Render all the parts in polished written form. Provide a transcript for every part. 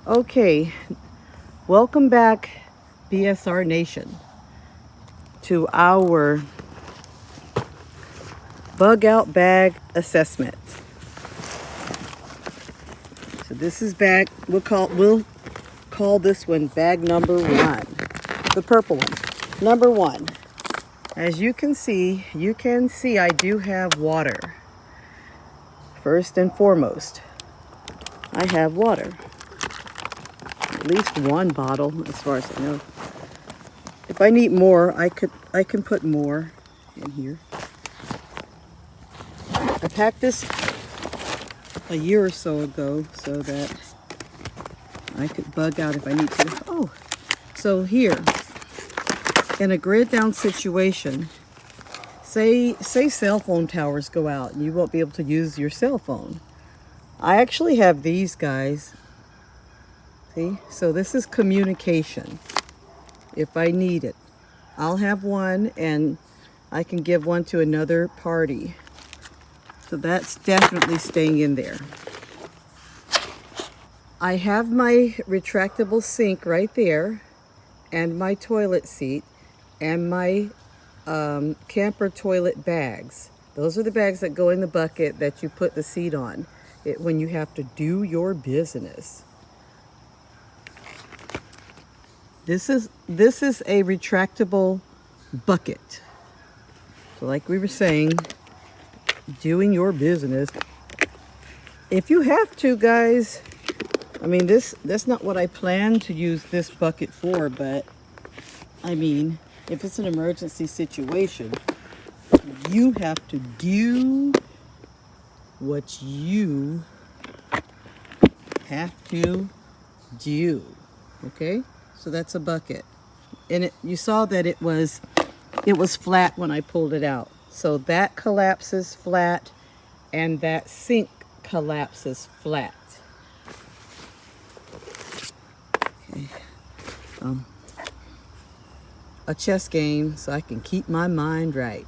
Okay, welcome back, BSR Nation, to our bug out bag assessment. So this is bag, we'll call this one bag number one, the purple one. Number one, as you can see I do have water. First and foremost, I have water. At least one bottle, as far as I know. If I need more, I can put more in here. I packed this a year or so ago so that I could bug out if I need to. Oh, so here, in a grid down situation, say cell phone towers go out and you won't be able to use your cell phone. I actually have these guys. See, so this is communication. If I need it, I'll have one and I can give one to another party. So that's definitely staying in there. I have my retractable sink right there, and my toilet seat, and my camper toilet bags. Those are the bags that go in the bucket that you put the seat on when you have to do your business. This is a retractable bucket. So like we were saying, doing your business. If you have to, guys, I mean, that's not what I plan to use this bucket for, but I mean, if it's an emergency situation, you have to do what you have to do. Okay? So that's a bucket. And you saw that it was flat when I pulled it out. So that collapses flat and that sink collapses flat. Okay. A chess game so I can keep my mind right.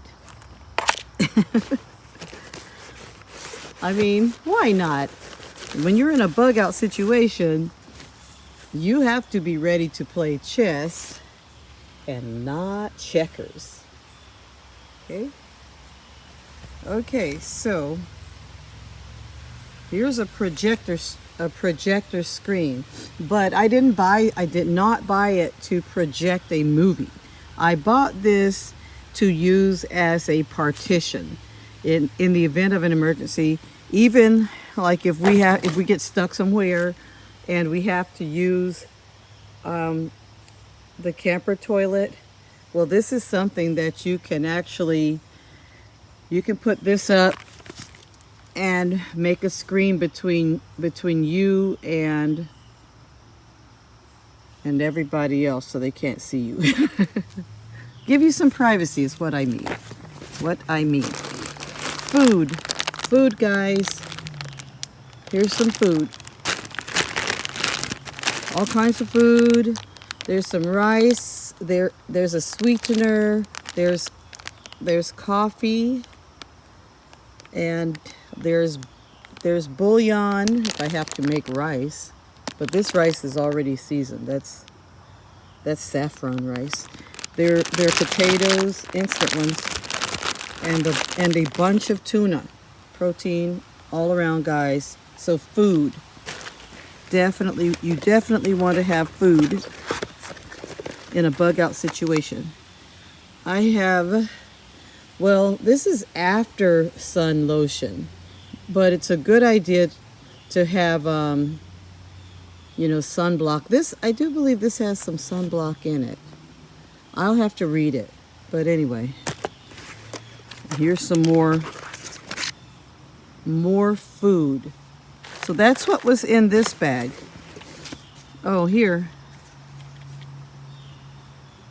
I mean, why not? When you're in a bug out situation, you have to be ready to play chess and not checkers. Okay? Okay, so here's a projector screen, but I did not buy it to project a movie. I bought this to use as a partition in the event of an emergency. Even like if we get stuck somewhere and we have to use the camper toilet. Well, this is something that you can put this up and make a screen between you and everybody else so they can't see you. Give you some privacy is what I mean. Food, guys. Here's some food. All kinds of food. There's some rice. There's a sweetener. There's coffee, and there's bouillon if I have to make rice. But this rice is already seasoned. That's saffron rice. There are potatoes, instant ones, and a bunch of tuna. Protein all around, guys. So food. You definitely want to have food in a bug out situation. I have, well, this is after sun lotion, but it's a good idea to have, sunblock. I do believe this has some sunblock in it. I'll have to read it, but anyway, here's some more food. So that's what was in this bag. Oh, here.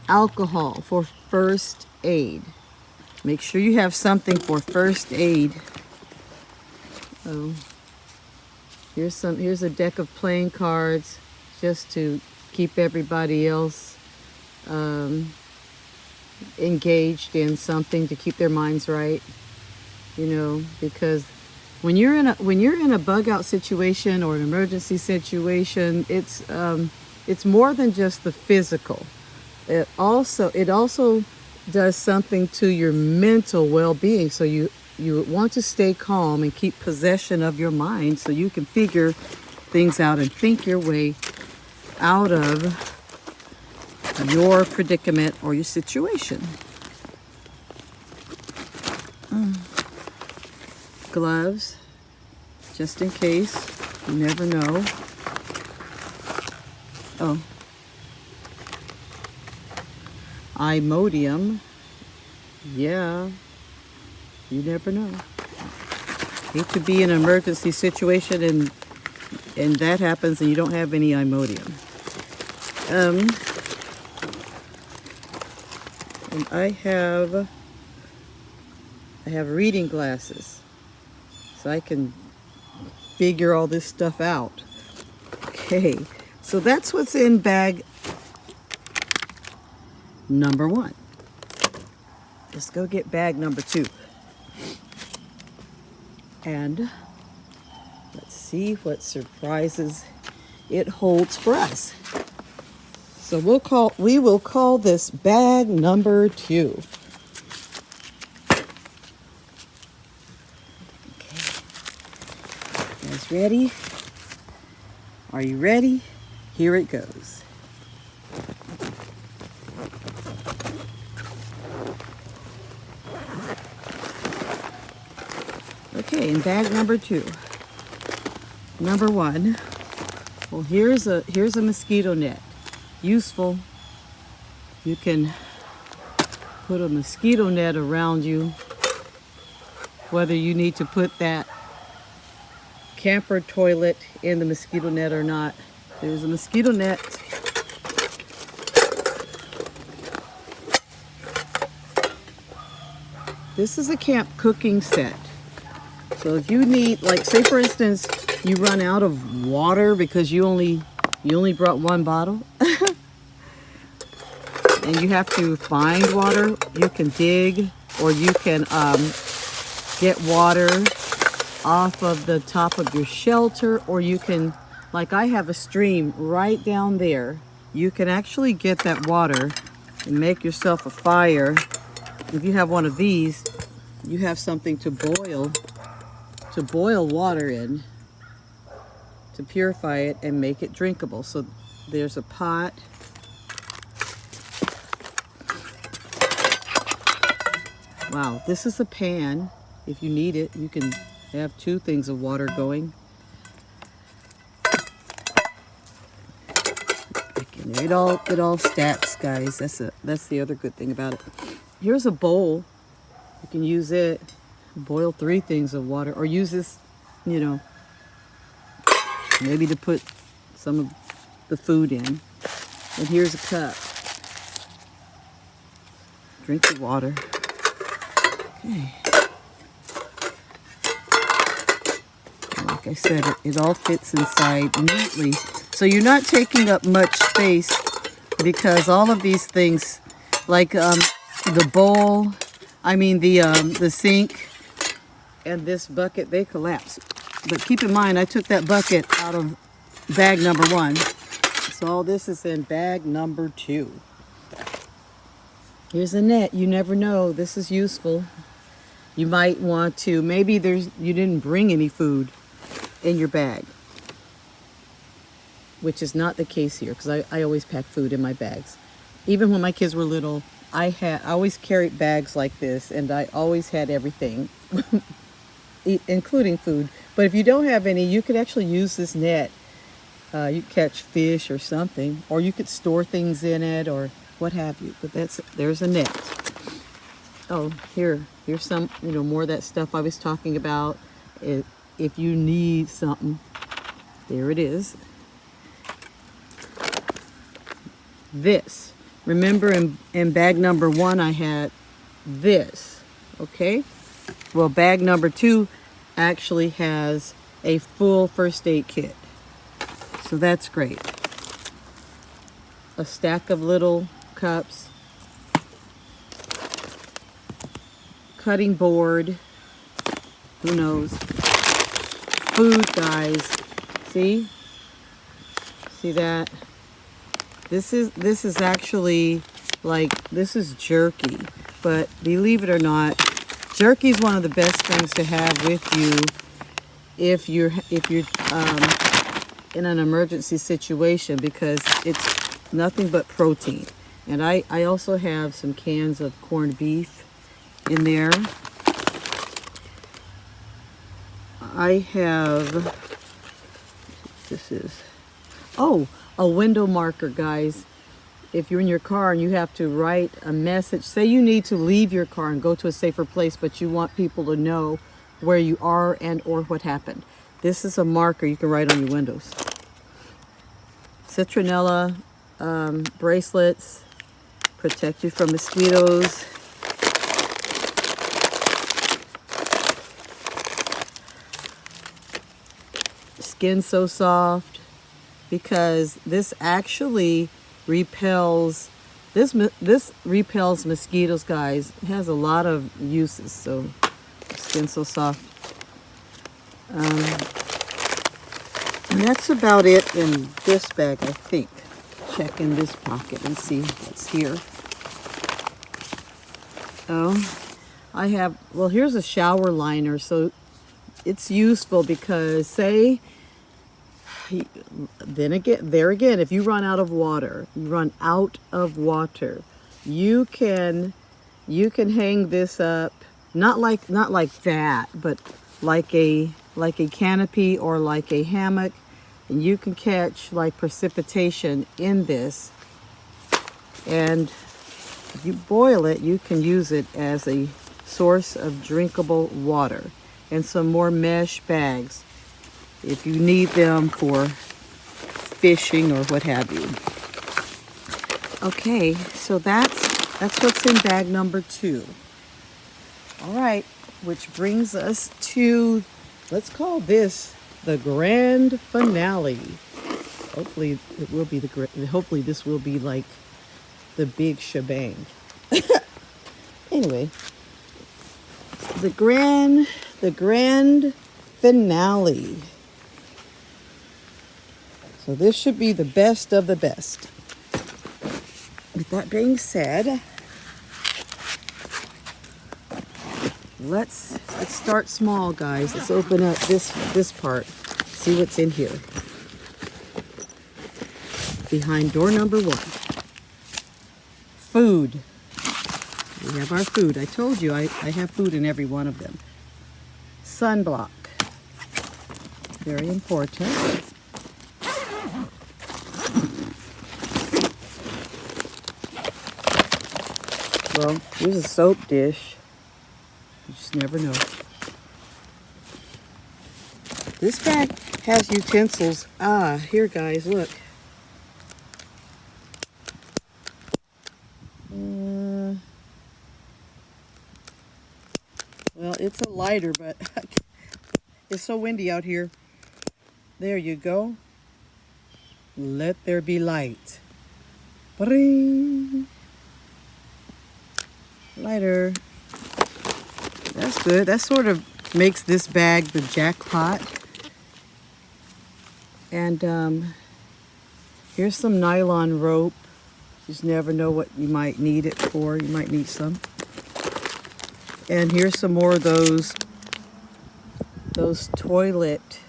Alcohol for first aid. Make sure you have something for first aid. Oh, here's a deck of playing cards just to keep everybody else engaged in something, to keep their minds right, because when you're in a bug out situation or an emergency situation, it's more than just the physical. It also does something to your mental well-being. So you want to stay calm and keep possession of your mind so you can figure things out and think your way out of your predicament or your situation. Gloves, just in case. You never know. Oh. Imodium. Yeah. You never know. Hate to be in an emergency situation and that happens and you don't have any Imodium. And I have reading glasses, so I can figure all this stuff out. Okay, so that's what's in bag number 1. Let's go get bag number 2. And let's see what surprises it holds for us. So we will call this bag number 2. Okay. You guys ready? Are you ready? Here it goes. Okay, in bag number 2. Number 1. Well, here's a mosquito net. Useful. You can put a mosquito net around you, whether you need to put that camper toilet in the mosquito net or not. There's a mosquito net. This is a camp cooking set. So if you need, like, say for instance, you run out of water because you only brought 1 bottle and you have to find water, you can dig, or you can get water off of the top of your shelter, or you can, like I have a stream right down there. You can actually get that water and make yourself a fire. If you have one of these, you have something to boil water in, to purify it and make it drinkable. So there's a pot. Wow, this is a pan. If you need it, you can have 2 things of water going. It all stacks, guys. That's the other good thing about it. Here's a bowl. You can use it, boil 3 things of water, or use this, maybe to put some of the food in. And here's a cup. Drink the water. Okay. Like I said, it all fits inside neatly. So you're not taking up much space, because all of these things, like the bowl, the sink and this bucket, they collapse. But keep in mind, I took that bucket out of bag number 1. So all this is in bag number 2. Here's a net. You never know. This is useful. You might want to, maybe you didn't bring any food in your bag, which is not the case here, because I always pack food in my bags. Even when my kids were little, I always carried bags like this, and I always had everything, including food. But if you don't have any, you could actually use this net. You catch fish or something, or you could store things in it, or what have you. But there's a net. Oh, here's some, more of that stuff I was talking about. If you need something, there it is. This. Remember in bag number 1, I had this, okay? Well, bag number 2 actually has a full first aid kit. So that's great. A stack of little cups, cutting board, who knows, food, guys. See? See that? This is actually like, this is jerky. But believe it or not, jerky is one of the best things to have with you if you're in an emergency situation, because it's nothing but protein. And I also have some cans of corned beef in there. I have, this is, oh, a window marker, guys. If you're in your car and you have to write a message, say you need to leave your car and go to a safer place, but you want people to know where you are and or what happened. This is a marker you can write on your windows. Citronella bracelets, protect you from mosquitoes. Skin so soft, because this actually repels, this repels mosquitoes, guys. It has a lot of uses. So skin so soft. And that's about it in this bag, I think. Check in this pocket and see what's here. Oh, I have, well, here's a shower liner. So it's useful because, say, then again, there again, if you run out of water, you can hang this up, not like that, but like a canopy or like a hammock, and you can catch like precipitation in this. And if you boil it, you can use it as a source of drinkable water. And some more mesh bags if you need them for fishing or what have you. Okay, so that's what's in bag number 2. All right, which brings us to, let's call this the grand finale. Hopefully it will be hopefully this will be like the big shebang. Anyway, the grand finale. So this should be the best of the best. With that being said, let's start small, guys. Let's open up this part. See what's in here. Behind door number 1. Food. We have our food. I told you I have food in every one of them. Sunblock. Very important. Well, here's a soap dish. You just never know. This bag has utensils. Here, guys, look. Well, it's a lighter, but it's so windy out here. There you go. Let there be light. Bring. Lighter. That's good. That sort of makes this bag the jackpot. And here's some nylon rope. You just never know what you might need it for. You might need some. And here's some more of those toilet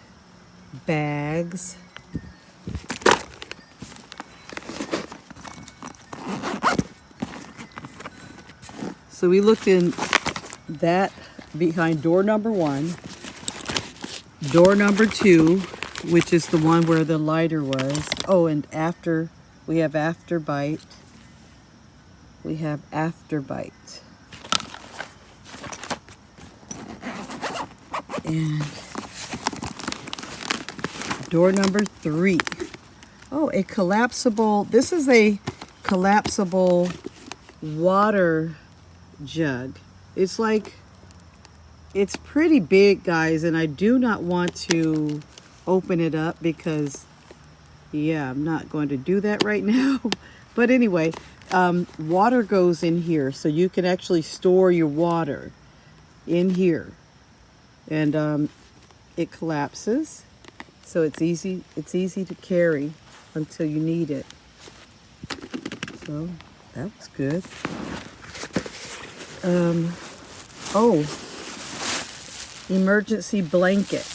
bags. So we looked in that behind door number 1, door number 2, which is the one where the lighter was. Oh, and after, we have Afterbite. We have Afterbite. And door number 3. Oh, a collapsible, this is a collapsible water jug. It's like, it's pretty big, guys, and I do not want to open it up because, yeah, I'm not going to do that right now. But anyway, water goes in here, so you can actually store your water in here. And it collapses, so it's easy to carry until you need it. So that was good. Oh, emergency blanket.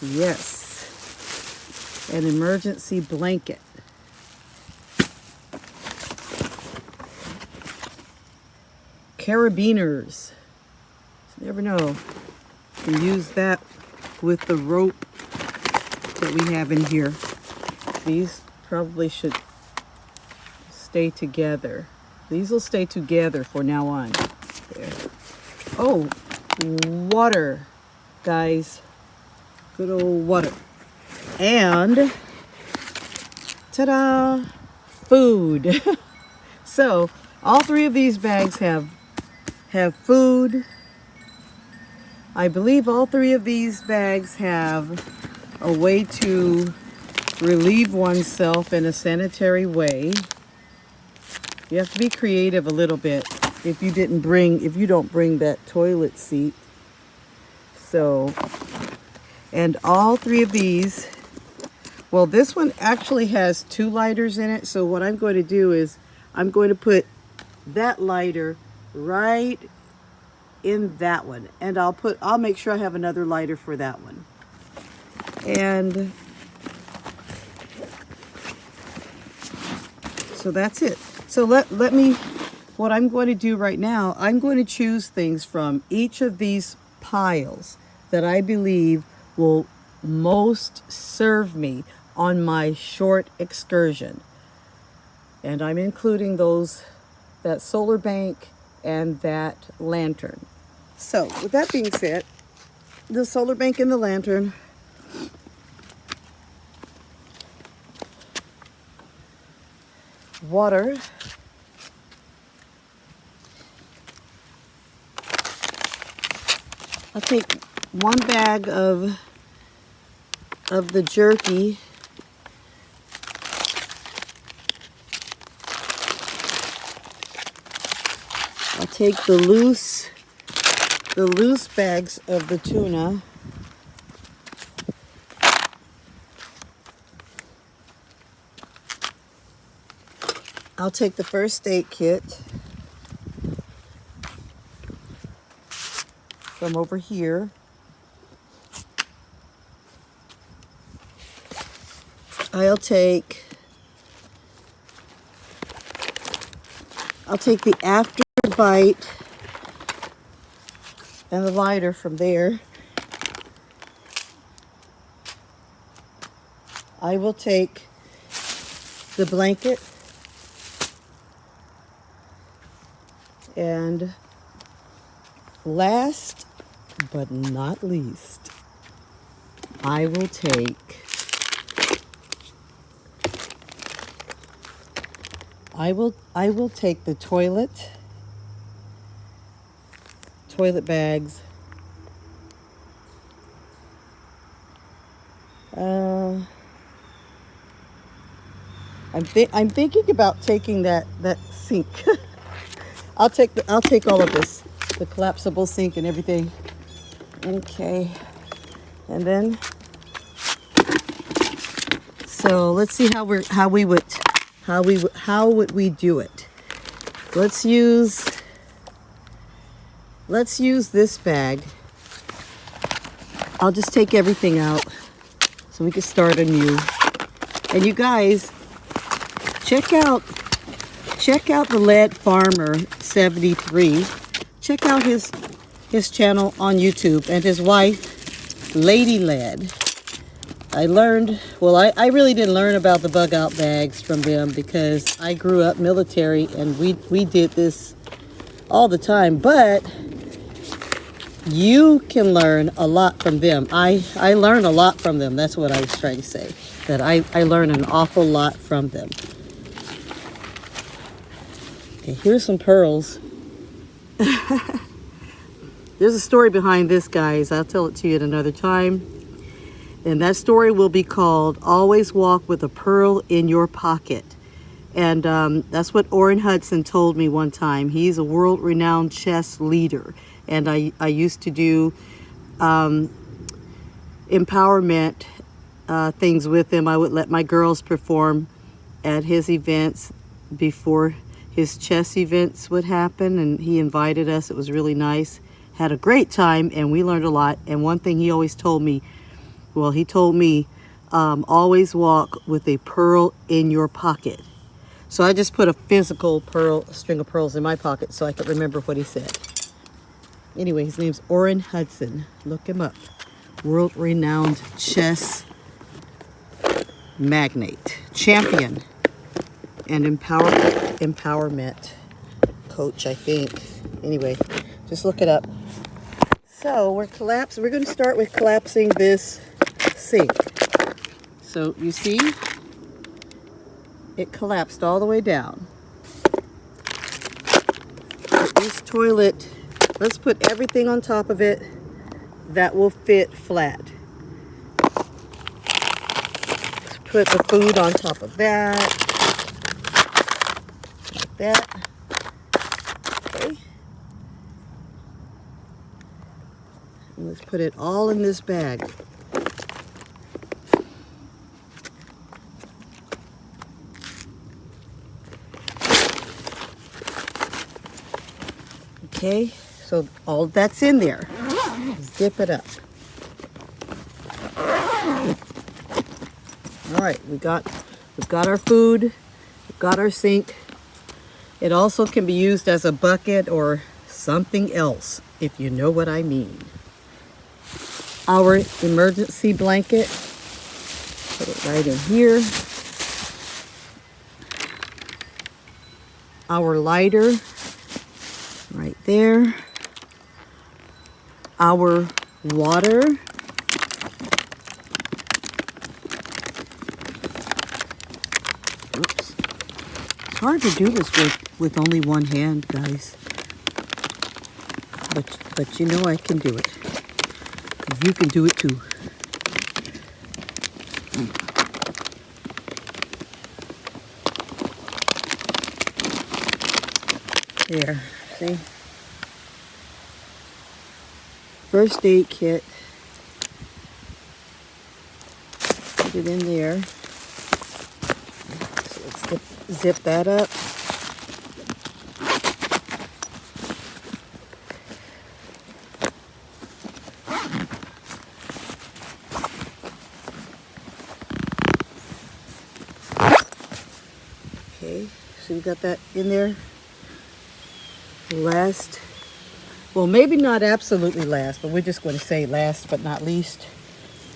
Yes, an emergency blanket. Carabiners. You never know. You can use that with the rope that we have in here. These probably should stay together. These will stay together for now on. There. Oh, water, guys. Good old water. And ta-da! Food. So all three of these bags have food. I believe all three of these bags have a way to relieve oneself in a sanitary way. You have to be creative a little bit if you don't bring that toilet seat. So, and all three of these, well, this one actually has 2 lighters in it. So what I'm going to do is I'm going to put that lighter right in that one, and I'll make sure I have another lighter for that one. And so that's it. So let me, what I'm going to do right now, I'm going to choose things from each of these piles that I believe will most serve me on my short excursion. And I'm including that solar bank and that lantern. So with that being said, the solar bank and the lantern, water, I'll take 1 bag of the jerky. I'll take the loose bags of the tuna. I'll take the first aid kit from over here. I'll take the after bite and the lighter from there. I will take the blanket, and last but not least, I will take the toilet bags. I'm thinking about taking that sink. I'll take all of this, the collapsible sink and everything. Okay, and then so let's see how would we do it. Let's use this bag. I'll just take everything out so we can start anew. And you guys, check out the Lead Farmer 73. Check out his channel on YouTube, and his wife, Lady Lead. I really didn't learn about the bug out bags from them because I grew up military and we did this all the time, but you can learn a lot from them. I learn a lot from them. That's what I was trying to say, that I learn an awful lot from them. Okay, here's some pearls. There's a story behind this, guys. I'll tell it to you at another time. And that story will be called Always Walk with a Pearl in Your Pocket. And that's what Orrin Hudson told me one time. He's a world-renowned chess leader. And I used to do empowerment things with him. I would let my girls perform at his events before his chess events would happen, and he invited us. It was really nice. Had a great time, and we learned a lot. And one thing he always told me, well, he told me, always walk with a pearl in your pocket. So I just put a physical string of pearls in my pocket so I could remember what he said. Anyway, his name's Orrin Hudson. Look him up. World-renowned chess magnate, champion, and empowerment coach, I think. Anyway, just look it up. So we're going to start with collapsing this sink. So you see, it collapsed all the way down. This toilet, let's put everything on top of it that will fit flat. Let's put the food on top of that. Like that. Okay. And let's put it all in this bag. Okay, so all that's in there. Zip it up. All right, we've got our food, we've got our sink. It also can be used as a bucket or something else, if you know what I mean. Our emergency blanket, put it right in here. Our lighter, right there. Our water. Oops. It's hard to do this with only one hand, guys. But you know I can do it. You can do it too. There, see? First aid kit. Put it in there. So let's zip that up. Okay, so you got that in there. Last, well, maybe not absolutely last, but we're just going to say last but not least.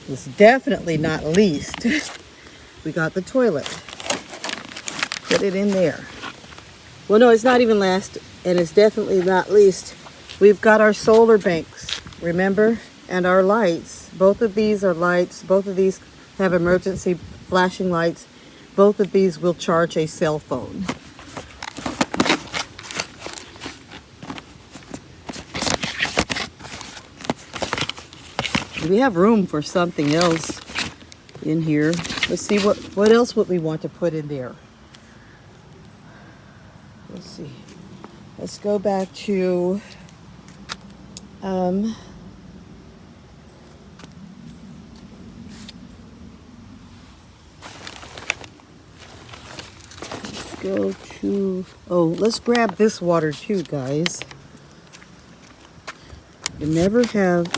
It's definitely not least. We got the toilet. Put it in there. Well, no, it's not even last, and it's definitely not least. We've got our solar banks, remember? And our lights. Both of these are lights. Both of these have emergency flashing lights. Both of these will charge a cell phone. We have room for something else in here. Let's see what else would we want to put in there. Let's see. Let's go back to let's go to, oh, let's grab this water too, guys. You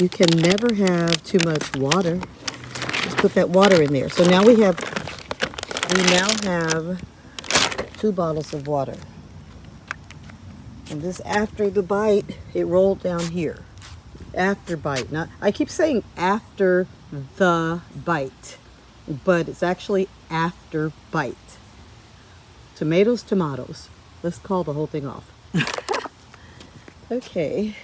can never have too much water. Just put that water in there. So now we now have 2 bottles of water. And this after the bite, it rolled down here. After bite. Not, I keep saying after the bite, but it's actually after bite. Tomatoes. Let's call the whole thing off. Okay.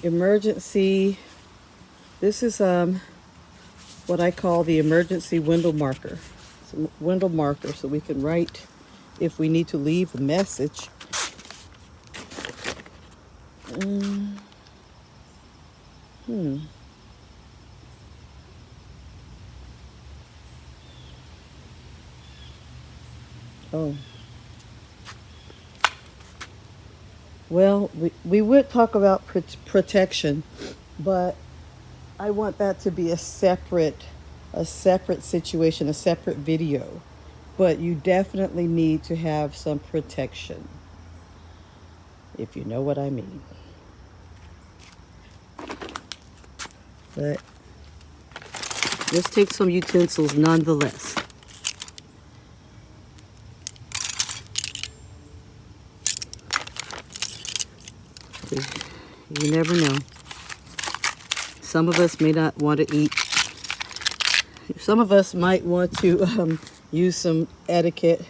Emergency, this is what I call the emergency window marker. It's a window marker so we can write if we need to leave a message. Oh. Well, we would talk about protection, but I want that to be a separate situation, a separate video. But you definitely need to have some protection, if you know what I mean. But let's take some utensils nonetheless. You never know. Some of us may not want to eat. Some of us might want to use some etiquette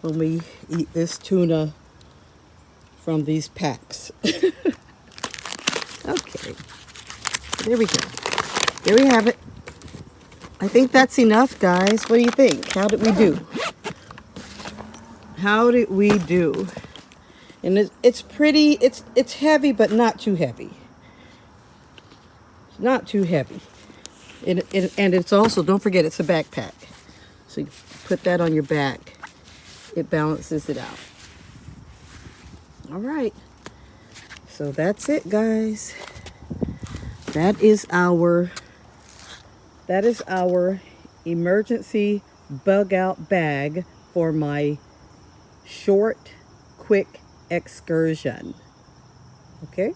when we eat this tuna from these packs. Okay, there we go. There we have it. I think that's enough, guys. What do you think? How did we do? How did we do? And it's pretty, it's heavy, but not too heavy. It's not too heavy. And it's also, don't forget, it's a backpack. So you put that on your back. It balances it out. All right. So that's it, guys. That is our emergency bug out bag for my short, quick excursion. Okay?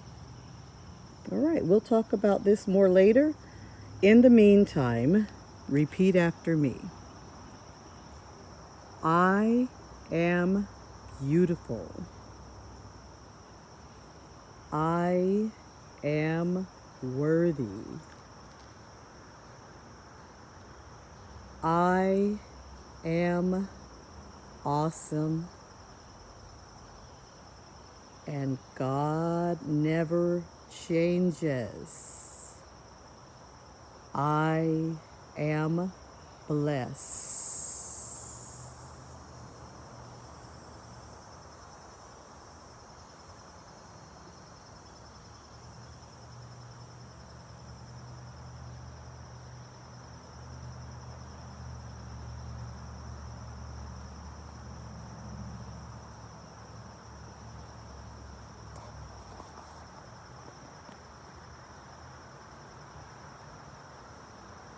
All right, we'll talk about this more later. In the meantime, repeat after me. I am beautiful. I am worthy. I am awesome. And God never changes. I am blessed.